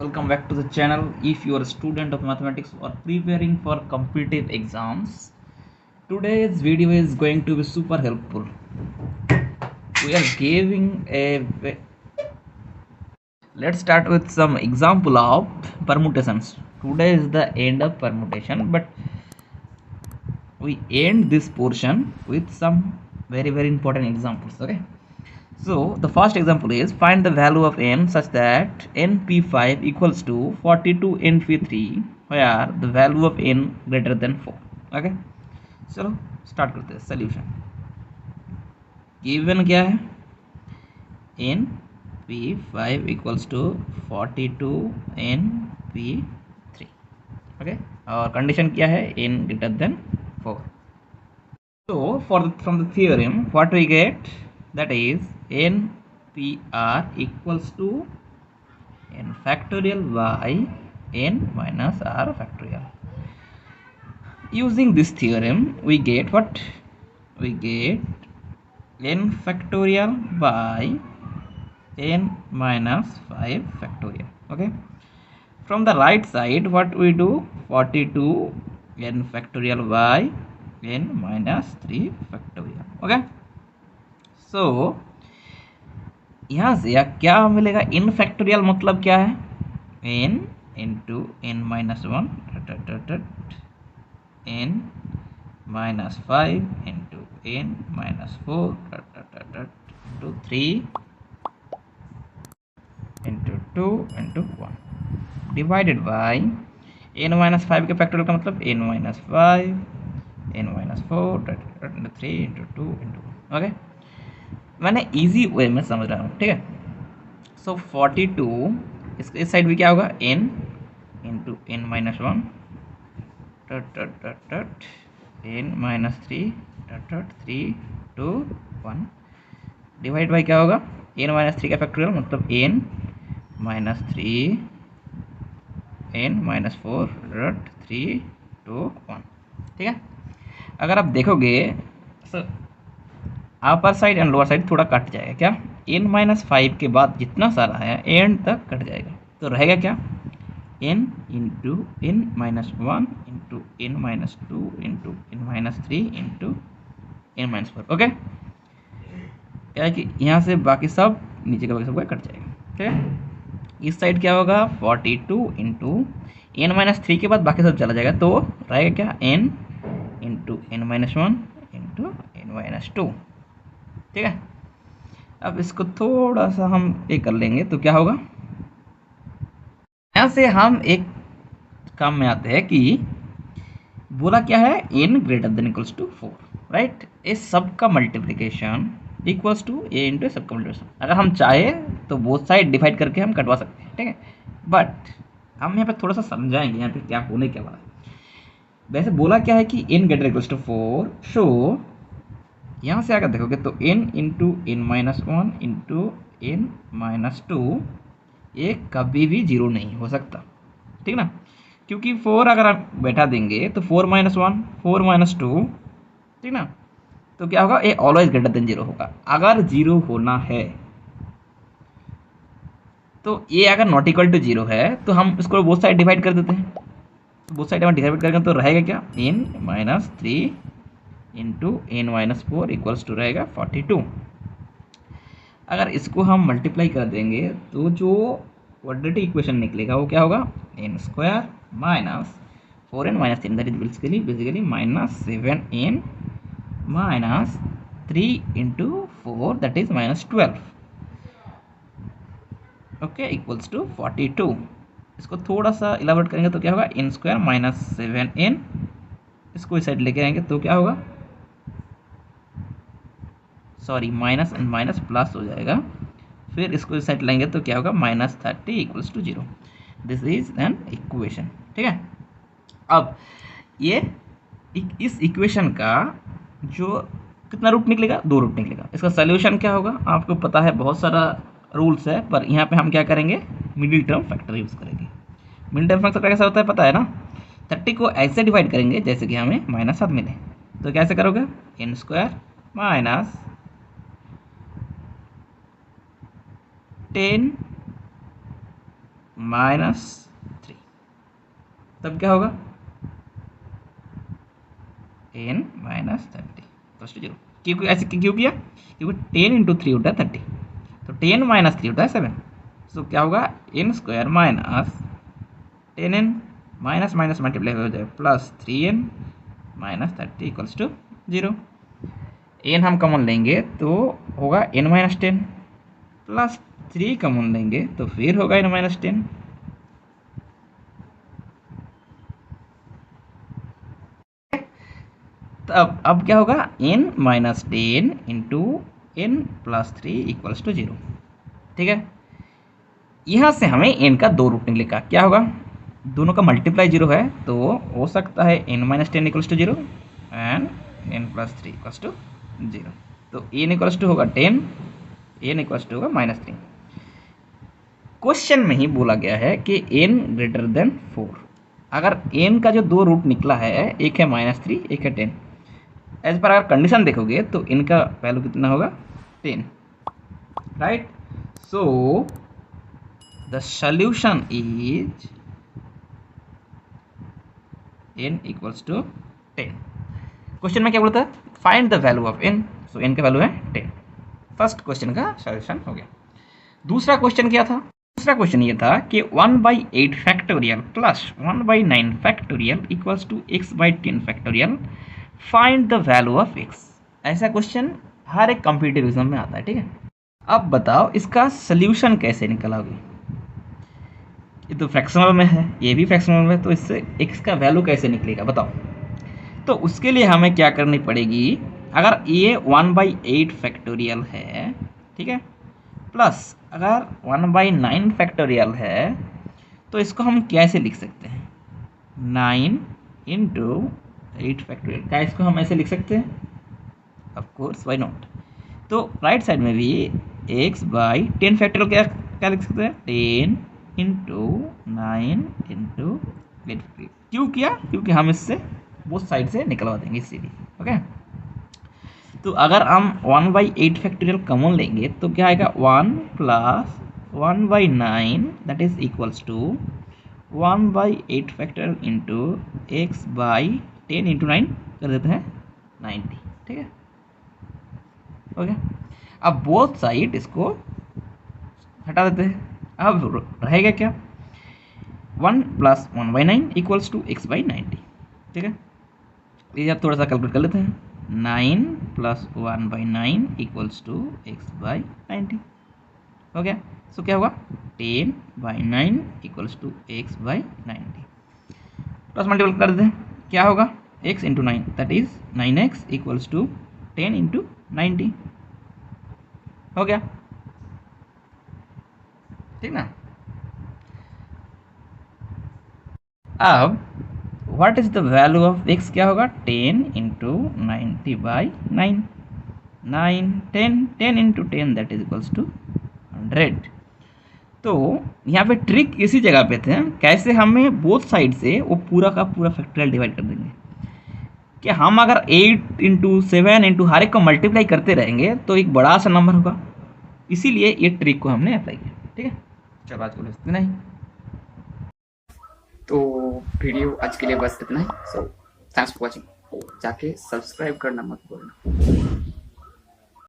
Welcome back to the channel. If you are a student of mathematics or preparing for competitive exams, today's video is going to be super helpful. We are giving let's start with some example of permutations. Today is the end of permutation, but we end this portion with some very important examples. Okay. So the first example is find the value of n such that np5 equals to 42 np3 where the value of n greater than 4. Okay, चलो start करते हैं solution. Given क्या है np5 equals to 42 np3. Okay, और condition क्या है n greater than 4. So from the theorem what we get, that is npr equals to n factorial by n minus r factorial. Using this theorem we get what? We get n factorial by n minus 5 factorial. Okay, from the right side what we do? 42 n factorial by n minus 3 factorial. Okay, so यहाँ से क्या मिलेगा? इन factorial मतलब क्या है? n into n minus 1 n minus 5 into n minus 4 into 3 into 2 into 1 divided by n minus 5 के factorial का मतलब n minus 5 n minus 4 into 3 into 2 into 1. Okay, मैंने इजी वे में समझ रहा हूँ. ठीक है, सो 42 इस साइड भी क्या होगा? n into n minus 1 n minus 3 2 1 divide by क्या होगा? n माइनस 3 का फैक्टोरियल मतलब n माइनस 3 n माइनस 4 3 2 1. ठीक है, अगर आप देखोगे तो upper side and lower side थोड़ा कट जाएगा. क्या? n माइनस 5 के बाद जितना सारा है एंड तक कट जाएगा, तो रहेगा क्या? n into n minus 1 into n minus 2 into n minus 3 into n minus 4. Okay, क्या है कि यहाँ से बाकी सब नीचे का बाकी सब कट जाएगा. ठीक है, इस साइड क्या होगा? 42 इंटू n माइनस 3 के बाद बाकी सब चला जाएगा, तो रहेगा क्या? n into n minus 1 into n minus 2. ठीक है, अब इसको थोड़ा सा हम एक कर लेंगे तो क्या होगा? यहाँ से हम एक काम में आते हैं कि बोला क्या है? n greater than equals to 4. Right, इस सब का multiplication equals to a into सब का मल्टीप्लिकेशन. अगर हम चाहे तो बोथ साइड डिवाइड करके हम कटवा सकते हैं. ठीक है, बट हम यहाँ पे थोड़ा सा समझाएंगे यहाँ पे क्या होने के वाला है. वैसे बोला क्या है कि n ग्रेटर इक्वल्स टू 4. सो यहाँ से अगर देखोगे तो n into n minus 1 into n minus 2 ये कभी भी जीरो नहीं हो सकता. ठीक ना, क्योंकि 4 अगर आप बैठा देंगे तो 4 माइनस 1 4 माइनस 2. ठीक ना, तो क्या होगा? ये ऑलवेज ग्रेटर देन जीरो होगा. अगर जीरो होना है तो ये अगर नॉट इक्वल टू जीरो है तो हम इसको बोथ साइड डिवाइड कर देते हैं. बोथ साइड हम डिवाइड करेंगे तो रहेगा क्या? n minus 3 into n minus 4 equals to रहेगा 42. अगर इसको हम मल्टीप्लाई कर देंगे तो जो क्वाड्रेटिक इक्वेशन निकलेगा वो क्या होगा? n square minus 4n minus 3 that is basically minus 7n minus 3 into 4 that is minus 12. Okay, equals to 42. इसको थोड़ा सा इलाबोरेट करेंगे तो क्या होगा? n square minus 7n. इसको इस साइड लेके आएंगे तो क्या होगा? Sorry, minus and minus plus हो जाएगा. फिर इसको इस साइड लाएंगे तो क्या होगा? Minus 30 equals to 0. This is an equation. ठीक है, अब ये इस इक्वेशन का जो कितना रूट निकलेगा? 2 रूट निकलेगा. इसका सोल्यूशन क्या होगा? आपको पता है, बहुत सारा रूल्स है, पर यहाँ पे हम क्या करेंगे? मिडिल टर्म फैक्टर यूज़ करेंगे. मिडिल टर्म फैक्टर कैसा होता है पता है ना? 30 को ऐसे डिवाइड करेंगे जैसे कि हमें माइनस 7 मिले. तो कैसे करोगे? n स्क्वायर माइनस 10 -3, तब क्या होगा n -30 = 0। क्योंकि ऐसे क्यों किया, क्योंकि 10 × 3 होता है 30, तो 10 - 3 होता है 7। तो क्या होगा n² minus 10n minus minus multiply हो जाए +3n -30 = 0। n हम कॉमन लेंगे तो होगा n - 10 प्लस 3 कॉमन लेंगे तो फिर होगा n - 10। तो अब क्या होगा n - 10 इंटू n + 3 = 0। ठीक है, यहाँ से हमें n का 2 रूट निकलेगा, क्या होगा, दोनों का मल्टीप्लाई 0 है तो हो सकता है n - 10 = 0 एंड n + 3 = 0। तो n = होगा 10, n = होगा -3। क्वेश्चन में ही बोला गया है कि n > 4। अगर n का जो 2 रूट निकला है, एक है -3 एक है 10, एज पर अगर कंडीशन देखोगे तो इनका वैल्यू कितना होगा 10, right. So the solution is n = 10। Question में क्या बोलता है, find the value of n। So n का वैल्यू है 10। फर्स्ट क्वेश्चन का सॉल्यूशन हो गया। दूसरा क्वेश्चन क्या था, दूसरा क्वेश्चन ये था कि 1/8 factorial plus 1/9 factorial equals to x/10 factorial, find the value of x। ऐसा क्वेश्चन हर एक कॉम्पिटिटिव एग्जाम में आता है, ठीक है। अब बताओ इसका सल्यूशन कैसे निकालोगे, ये तो फ्रैक्शनल में है, ये भी फ्रैक्शनल में, तो इससे x का वैल्यू कैसे निकलेगा बताओ। तो उसके लिए हमें क्या करनी पड़ेगी, अगर ये 1/8 फैक्टोरियल है, ठीक है, प्लस अगर 1/9 फैक्टोरियल है, तो इसको हम कैसे लिख सकते हैं, 9 × 8 फैक्टोरियल क्या इसको हम ऐसे लिख सकते हैं, ऑफ कोर्स व्हाई नॉट। तो राइट साइड में भी x/10 फैक्टोरियल क्या क्या लिख सकते हैं, 10 × 9 × 8 फैक्टोरियल। क्यों किया, क्योंकि हम इससे बोथ साइड से निकलवा देंगे इसीलिए, ओके। तो अगर हम 1/8 फैक्टोरियल कॉमन लेंगे तो क्या आएगा, 1 + 1/9 that is equals to 1/8 factorial into x/10 into 9 कर देते हैं 90, ठीक है, ओके। अब बोथ साइड इसको हटा देते हैं, अब रहेगा क्या, 1 + 1/9 इक्वल्स टू x/90, ठीक है। ये अब थोड़ा सा कैलकुलेट कर लेते हैं, 9 + 1/9 इक्वल्स टू x/90 हो गया। सो क्या होगा 10/9 equals to x/90, plus multiple कर देते हैं, क्या होगा x × 9 that is 9x equals to 10 × 90 हो गया, ठीक ना। अब what is the value of x, क्या होगा 10 × 90/9, 9 10 10 × 10 दैट इज इक्वल्स टू 100। तो यहाँ पे ट्रिक इसी जगह पे थे, कैसे हमें बोथ साइड से वो पूरा का पूरा फैक्टोरियल डिवाइड कर देंगे, कि हम अगर 8 × 7 × हर एक को मल्टीप्लाई करते रहेंगे तो एक बड़ा सा नंबर होगा, इसीलिए ये ट्रिक को हमने अप्लाई किया, ठीक है। चलो आज को इतना ही। तो वीडियो आज के लिए बस इतना ही। सो थैंक्स फॉर वॉचिंग, जाके सब्सक्राइब करना मत भूलना।